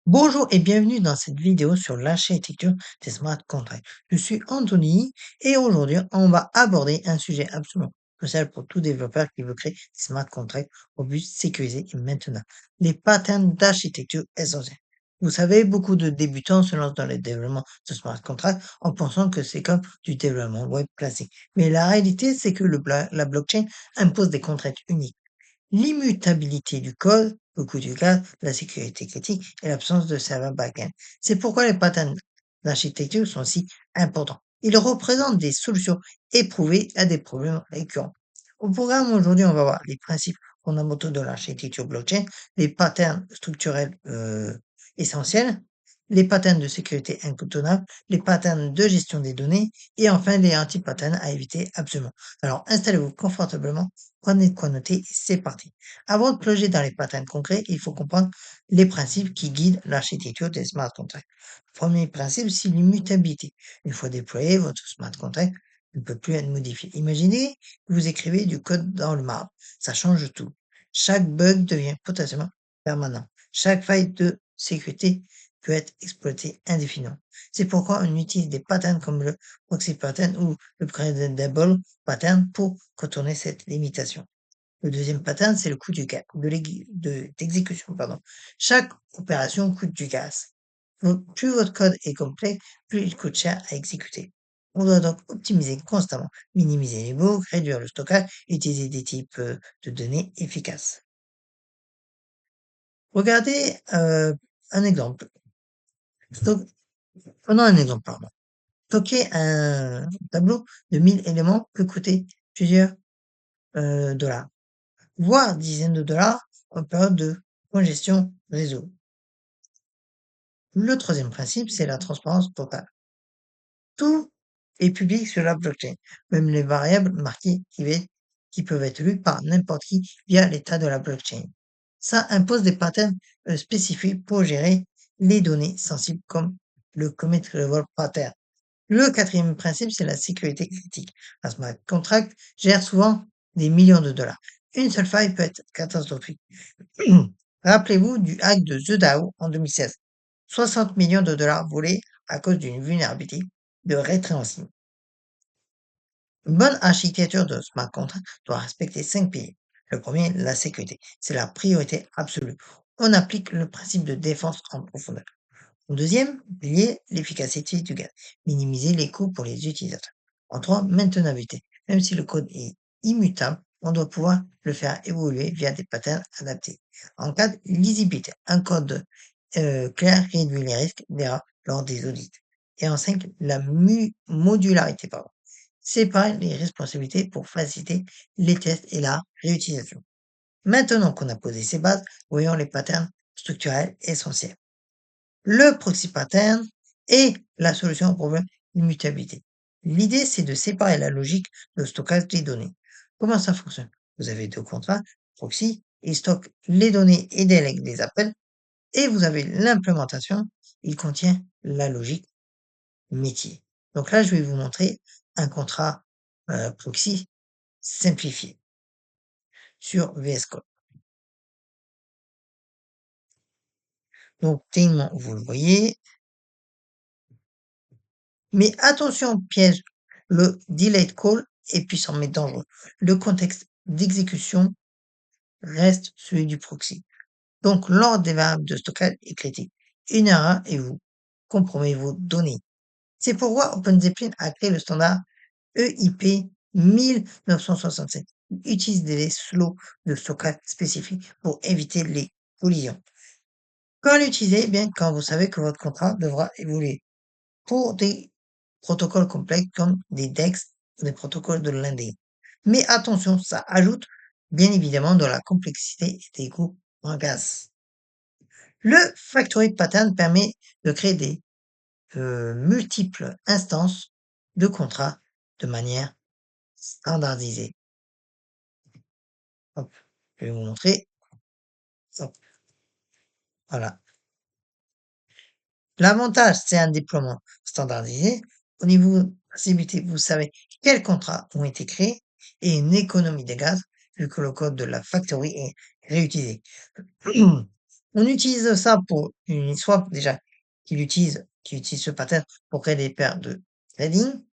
Bonjour et bienvenue dans cette vidéo sur l'architecture des smart contracts. Je suis Anthony et aujourd'hui on va aborder un sujet absolument crucial pour tout développeur qui veut créer des smart contracts robustes, sécurisés et maintenant. Les patterns d'architecture essentiels. Vous savez, beaucoup de débutants se lancent dans le développement de smart contracts en pensant que c'est comme du développement web classique. Mais la réalité, c'est que la blockchain impose des contraintes uniques, l'immutabilité du code, le coût du gaz, la sécurité critique et l'absence de serveur backend. C'est pourquoi les patterns d'architecture sont si importants. Ils représentent des solutions éprouvées à des problèmes récurrents. Au programme aujourd'hui, on va voir les principes fondamentaux de l'architecture blockchain, les patterns structurels essentiels, les patterns de sécurité incontournables, les patterns de gestion des données et enfin les anti-patterns à éviter absolument. Alors installez-vous confortablement. Prenez de quoi noter, c'est parti. Avant de plonger dans les patterns concrets, il faut comprendre les principes qui guident l'architecture des smart contracts. Le premier principe, c'est l'immutabilité. Une fois déployé, votre smart contract ne peut plus être modifié. Imaginez que vous écrivez du code dans le marbre. Ça change tout. Chaque bug devient potentiellement permanent. Chaque faille de sécurité peut être exploitée indéfiniment. C'est pourquoi on utilise des patterns comme le proxy pattern ou le creditable pattern pour contourner cette limitation. Le deuxième pattern, c'est le coût du gaz, d'exécution, pardon. Chaque opération coûte du gaz. Donc, plus votre code est complet, plus il coûte cher à exécuter. On doit donc optimiser constamment, minimiser les bugs, réduire le stockage, utiliser des types de données efficaces. Regardez un exemple. Sto- Prenons un exemple, pardon. Stocker un tableau de 1000 éléments peut coûter plusieurs dollars, voire dizaines de dollars en période de congestion réseau. Le troisième principe, c'est la transparence totale. Tout est public sur la blockchain, même les variables marquées qui peuvent être lues par n'importe qui via l'état de la blockchain. Ça impose des patterns spécifiques pour gérer les données sensibles comme le commit level pattern. Le quatrième principe, c'est la sécurité critique. Un smart contract gère souvent des millions de dollars. Une seule faille peut être catastrophique. Rappelez-vous du hack de The DAO en 2016. 60 millions de dollars volés à cause d'une vulnérabilité de rétréncissement. Une bonne architecture de smart contract doit respecter 5 piliers. Le premier, la sécurité. C'est la priorité absolue. On applique le principe de défense en profondeur. Le deuxième pilier, l'efficacité du gaz. Minimiser les coûts pour les utilisateurs. En trois, maintenabilité. Même si le code est immutable, on doit pouvoir le faire évoluer via des patterns adaptés. En quatre, lisibilité. Un code clair réduit les risques d'erreur lors des audits. Et en cinq, la modularité. Pardon. Séparer les responsabilités pour faciliter les tests et la réutilisation. Maintenant qu'on a posé ces bases, voyons les patterns structurels essentiels. Le proxy pattern est la solution au problème d'immutabilité. L'idée, c'est de séparer la logique de stockage des données. Comment ça fonctionne? Vous avez deux contrats, proxy, il stocke les données et délègue les appels, et vous avez l'implémentation, il contient la logique métier. Donc là, je vais vous montrer un contrat proxy simplifié sur VS Code. Donc, techniquement, vous le voyez, mais attention, piège, le delayed call est puissant mais dangereux. Le contexte d'exécution reste celui du proxy. Donc, l'ordre des variables de stockage est critique. Une erreur et vous compromettez vos données. C'est pourquoi OpenZeppelin a créé le standard EIP 1967. Il utilise des slots de stockage spécifiques pour éviter les collisions. Quand l'utiliser, eh bien, quand vous savez que votre contrat devra évoluer pour des protocoles complexes comme des DEX ou des protocoles de landing. Mais attention, ça ajoute bien évidemment de la complexité et des coûts en gaz. Le factory pattern permet de créer des multiples instances de contrats de manière standardisée. Hop, je vais vous montrer. Hop, voilà. L'avantage, c'est un déploiement standardisé. Au niveau de la possibilité, vous savez quels contrats ont été créés et une économie de gaz vu que le code de la factory est réutilisé. On utilise ça pour Uniswap déjà, qui utilise ce pattern pour créer des paires de trading,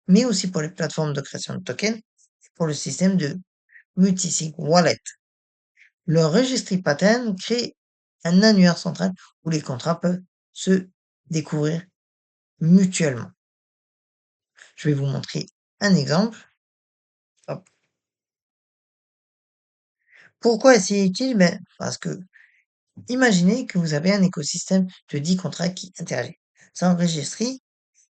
mais aussi pour les plateformes de création de tokens, et pour le système de multisig wallet. Le registry pattern crée un annuaire central où les contrats peuvent se découvrir mutuellement. Je vais vous montrer un exemple. Hop. Pourquoi est-ce utile? Ben, parce que imaginez que vous avez un écosystème de 10 contrats qui interagissent. Sans registry,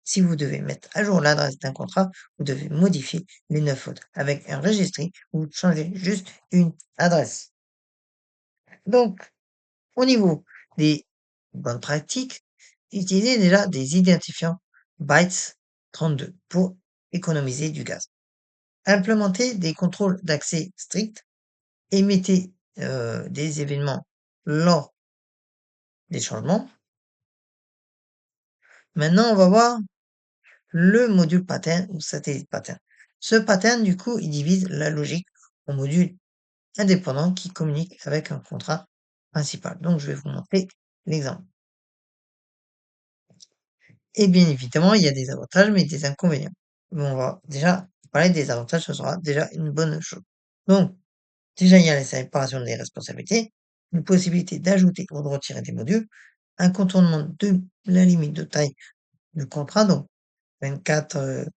si vous devez mettre à jour l'adresse d'un contrat, vous devez modifier les 9 autres. Avec un registry, vous changez juste une adresse. Donc, au niveau des bonnes pratiques, utilisez déjà des identifiants bytes 32 pour économiser du gaz. Implémentez des contrôles d'accès stricts, émettez des événements lors des changements. Maintenant, on va voir le module pattern ou satellite pattern. Ce pattern, du coup, il divise la logique en modules indépendants qui communiquent avec un contrat principal. Donc, je vais vous montrer l'exemple. Et bien évidemment, il y a des avantages, mais des inconvénients. Mais on va déjà parler des avantages, ce sera déjà une bonne chose. Donc, déjà, il y a la séparation des responsabilités, une possibilité d'ajouter ou de retirer des modules, un contournement de la limite de taille du contrat, donc 24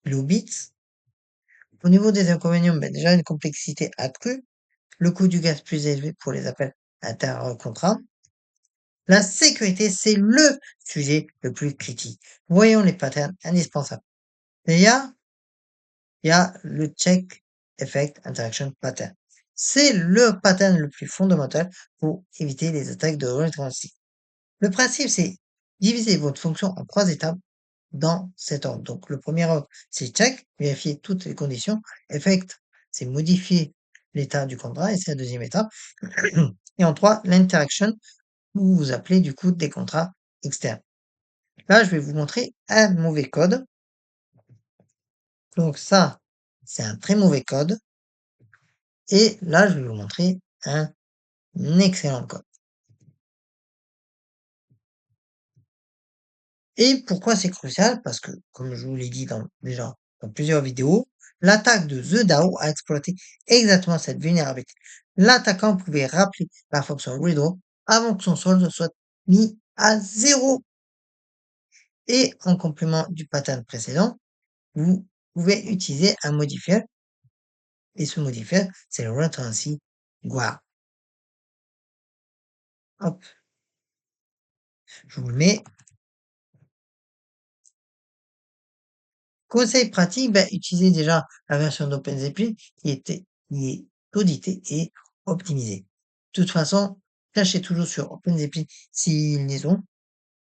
kilobits. Au niveau des inconvénients, ben déjà une complexité accrue, le coût du gaz plus élevé pour les appels inter-contrats. La sécurité, c'est le sujet le plus critique. Voyons les patterns indispensables. Déjà, il y a le Check Effect Interaction Pattern. C'est le pattern le plus fondamental pour éviter les attaques de retranscription. Le principe, c'est diviser votre fonction en 3 étapes dans cet ordre. Donc, le premier ordre, c'est check, vérifier toutes les conditions. Effect, c'est modifier l'état du contrat et c'est la deuxième étape. Et en 3, l'interaction, où vous appelez du coup des contrats externes. Là, je vais vous montrer un mauvais code. Donc ça, c'est un très mauvais code. Et là, je vais vous montrer un excellent code. Et pourquoi c'est crucial? Parce que, comme je vous l'ai dit déjà dans plusieurs vidéos, l'attaque de The DAO a exploité exactement cette vulnérabilité. L'attaquant pouvait rappeler la fonction redraw avant que son solde soit mis à 0. Et en complément du pattern précédent, vous pouvez utiliser un modifier. Et ce modifier, c'est le retransy guard. Hop, je vous le mets. Conseil pratique, ben, utilisez déjà la version d'OpenZeppelin qui est auditée et optimisée. De toute façon, cachez toujours sur OpenZeppelin s'ils les ont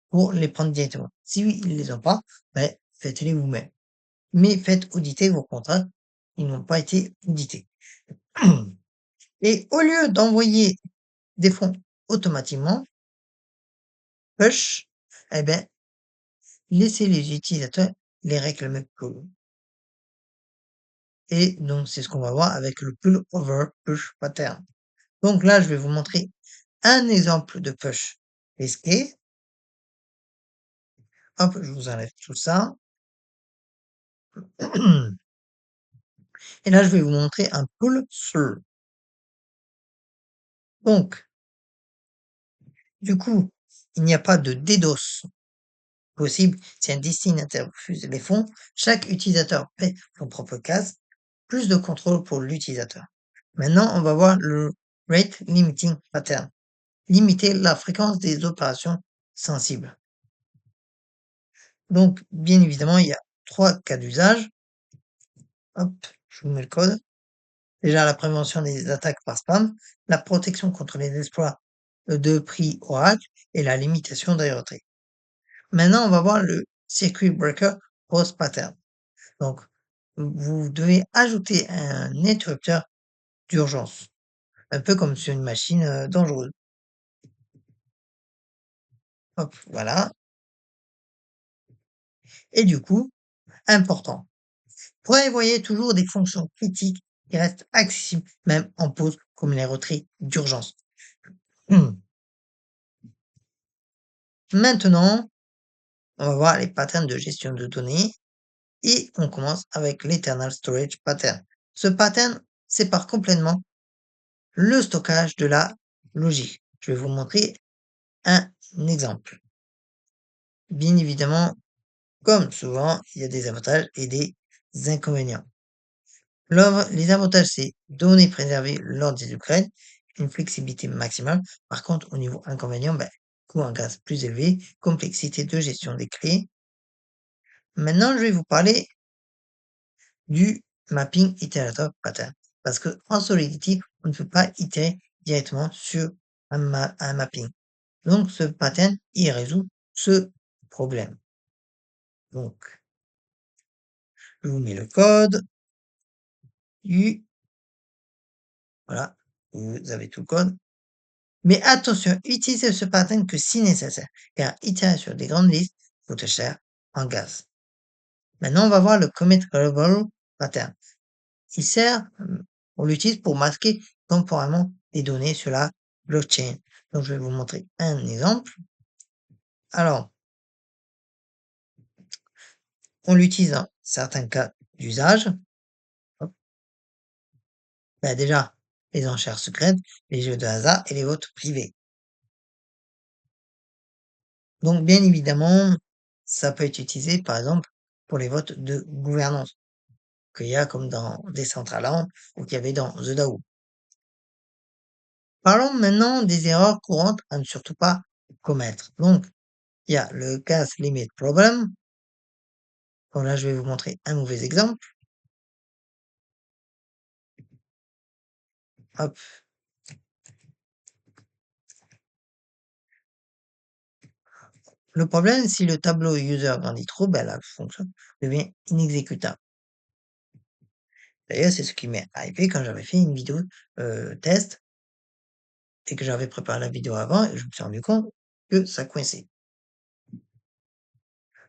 pour les prendre directement. Si ils les ont pas, ben, faites-les vous-même. Mais faites auditer vos contrats. Ils n'ont pas été audités. Et au lieu d'envoyer des fonds automatiquement, push, eh ben, laissez les utilisateurs les réclamer pour eux. Et donc, c'est ce qu'on va voir avec le pull over push pattern. Donc là, je vais vous montrer un exemple de push risqué. Hop, je vous enlève tout ça. Et là, je vais vous montrer un pull through. Donc, du coup, il n'y a pas de DDoS possible si un destinataire refuse les fonds. Chaque utilisateur paie son propre case, plus de contrôle pour l'utilisateur. Maintenant, on va voir le rate limiting pattern. Limiter la fréquence des opérations sensibles. Donc, bien évidemment, il y a 3 cas d'usage. Hop, je vous mets le code. Déjà, la prévention des attaques par spam, la protection contre les exploits de prix oracle et la limitation des retraits. Maintenant, on va voir le circuit breaker post pattern. Donc, vous devez ajouter un interrupteur d'urgence, un peu comme sur une machine dangereuse. Hop, voilà. Et du coup, important. Prévoyez toujours des fonctions critiques qui restent accessibles même en pause, comme les retraits d'urgence. Maintenant, on va voir les patterns de gestion de données et on commence avec l'Eternal Storage Pattern. Ce pattern sépare complètement le stockage de la logique. Je vais vous montrer un exemple. Bien évidemment, comme souvent, il y a des avantages et des inconvénients. Les avantages, c'est données préservées lors des upgrades, une flexibilité maximale. Par contre, au niveau inconvénient, coût en gaz plus élevé, complexité de gestion des clés. Maintenant, je vais vous parler du mapping iterator pattern. Parce que en Solidity, on ne peut pas itérer directement sur un mapping. Donc, ce pattern, il résout ce problème. Donc, je vous mets le code. Voilà, vous avez tout le code. Mais attention, utilisez ce pattern que si nécessaire, car itérer sur des grandes listes coûte cher en gaz. Maintenant, on va voir le commit global pattern. On l'utilise pour masquer temporairement des données sur la blockchain. Donc, je vais vous montrer un exemple. Alors, on l'utilise dans certains cas d'usage. Hop. Déjà, les enchères secrètes, les jeux de hasard et les votes privés. Donc, bien évidemment, ça peut être utilisé, par exemple, pour les votes de gouvernance, qu'il y a comme dans Decentraland ou qu'il y avait dans The DAO. Parlons maintenant des erreurs courantes à ne surtout pas commettre. Donc, il y a le gas limit problem. Donc là, je vais vous montrer un mauvais exemple. Hop. Le problème, si le tableau user grandit trop, la fonction devient inexécutable. D'ailleurs, c'est ce qui m'est arrivé quand j'avais fait une vidéo test et que j'avais préparé la vidéo avant et je me suis rendu compte que ça coinçait.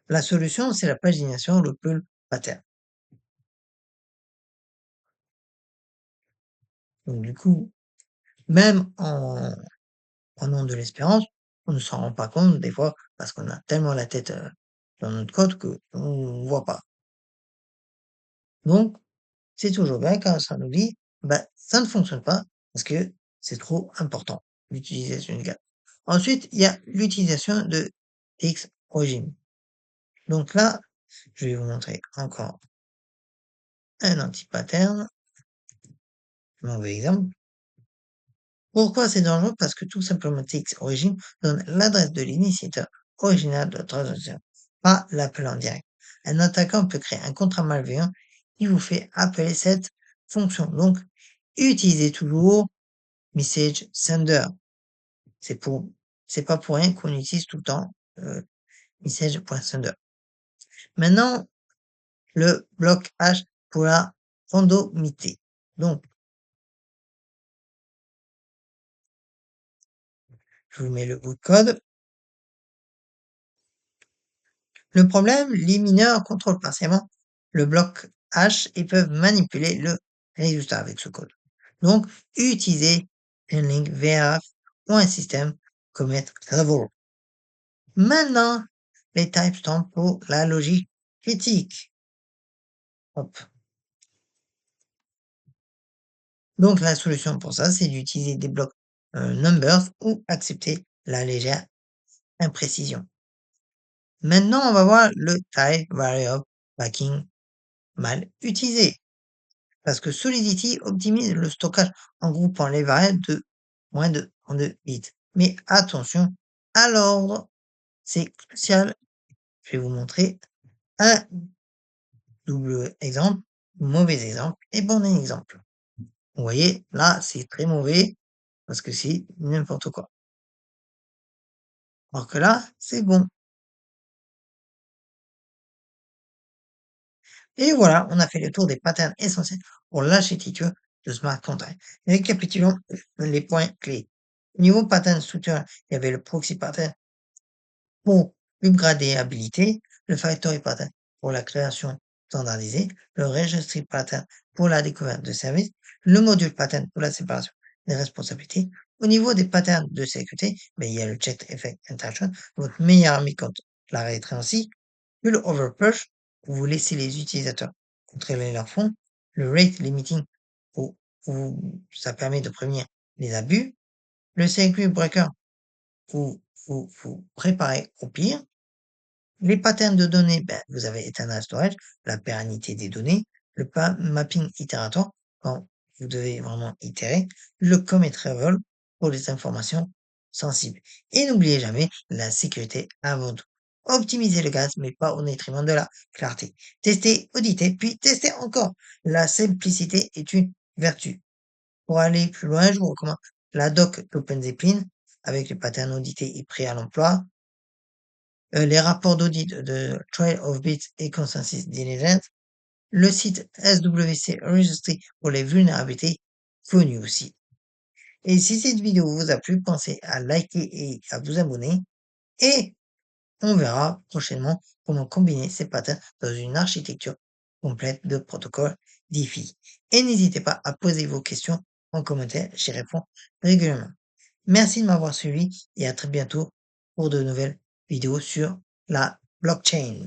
La solution, c'est la pagination, le pull pattern. Donc du coup, même en nom de l'espérance, on ne s'en rend pas compte des fois parce qu'on a tellement la tête dans notre code qu'on ne voit pas. Donc, c'est toujours bien quand ça nous dit, ça ne fonctionne pas parce que c'est trop important, l'utilisation du gap. Ensuite, il y a l'utilisation de X origin. Donc là, je vais vous montrer encore un anti-pattern, mauvais exemple. Pourquoi c'est dangereux? Parce que tout simplement TX origin donne l'adresse de l'initiateur original de la transaction, pas l'appel en direct. Un attaquant peut créer un contrat malveillant qui vous fait appeler cette fonction. Donc, utilisez toujours message sender. C'est pour, c'est pas pour rien qu'on utilise tout le temps message.sender. Maintenant, le bloc H pour la randomité. Donc, je vous mets le bout de code. Le problème, les mineurs contrôlent partiellement le bloc H et peuvent manipuler le résultat avec ce code. Donc, utilisez un link VRF ou un système commit level. Maintenant, les timestamps pour la logique critique. Hop. Donc, la solution pour ça, c'est d'utiliser des blocs numbers ou accepter la légère imprécision. Maintenant, on va voir le type variable backing mal utilisé. Parce que Solidity optimise le stockage en groupant les variables de moins de 32 bits. Mais attention à l'ordre, c'est crucial. Je vais vous montrer un double exemple, mauvais exemple et bon exemple. Vous voyez, là, c'est très mauvais parce que c'est n'importe quoi. Alors que là, c'est bon. Et voilà, on a fait le tour des patterns essentiels pour l'architecture de Smart Contract. Récapitulons les points clés. Au niveau pattern structure, il y avait le proxy pattern pour l'upgradabilité, le factory pattern pour la création standardisée, le registry pattern pour la découverte de services, le module pattern pour la séparation des responsabilités. Au niveau des patterns de sécurité, il y a le check effect interaction, votre meilleur ami contre la rétrécie, le overpush, où vous laissez les utilisateurs contrôler leur fond, le rate limiting, où, où ça permet de prévenir les abus, le circuit breaker, où vous préparez au pire, les patterns de données, vous avez Eternal Storage, la pérennité des données, le mapping itératoire, quand vous devez vraiment itérer, le commit retrieval pour les informations sensibles. Et n'oubliez jamais la sécurité avant tout. Optimisez le gaz, mais pas au détriment de la clarté. Testez, auditez, puis testez encore. La simplicité est une vertu. Pour aller plus loin, je vous recommande la doc d'OpenZeppelin avec les patterns audités et prêts à l'emploi, les rapports d'audit de Trail of Bits et Consensus Diligence, le site SWC Registry pour les vulnérabilités connues aussi. Et si cette vidéo vous a plu, pensez à liker et à vous abonner. Et on verra prochainement comment combiner ces patterns dans une architecture complète de protocoles DeFi. Et n'hésitez pas à poser vos questions en commentaire, j'y réponds régulièrement. Merci de m'avoir suivi et à très bientôt pour de nouvelles vidéos sur la blockchain.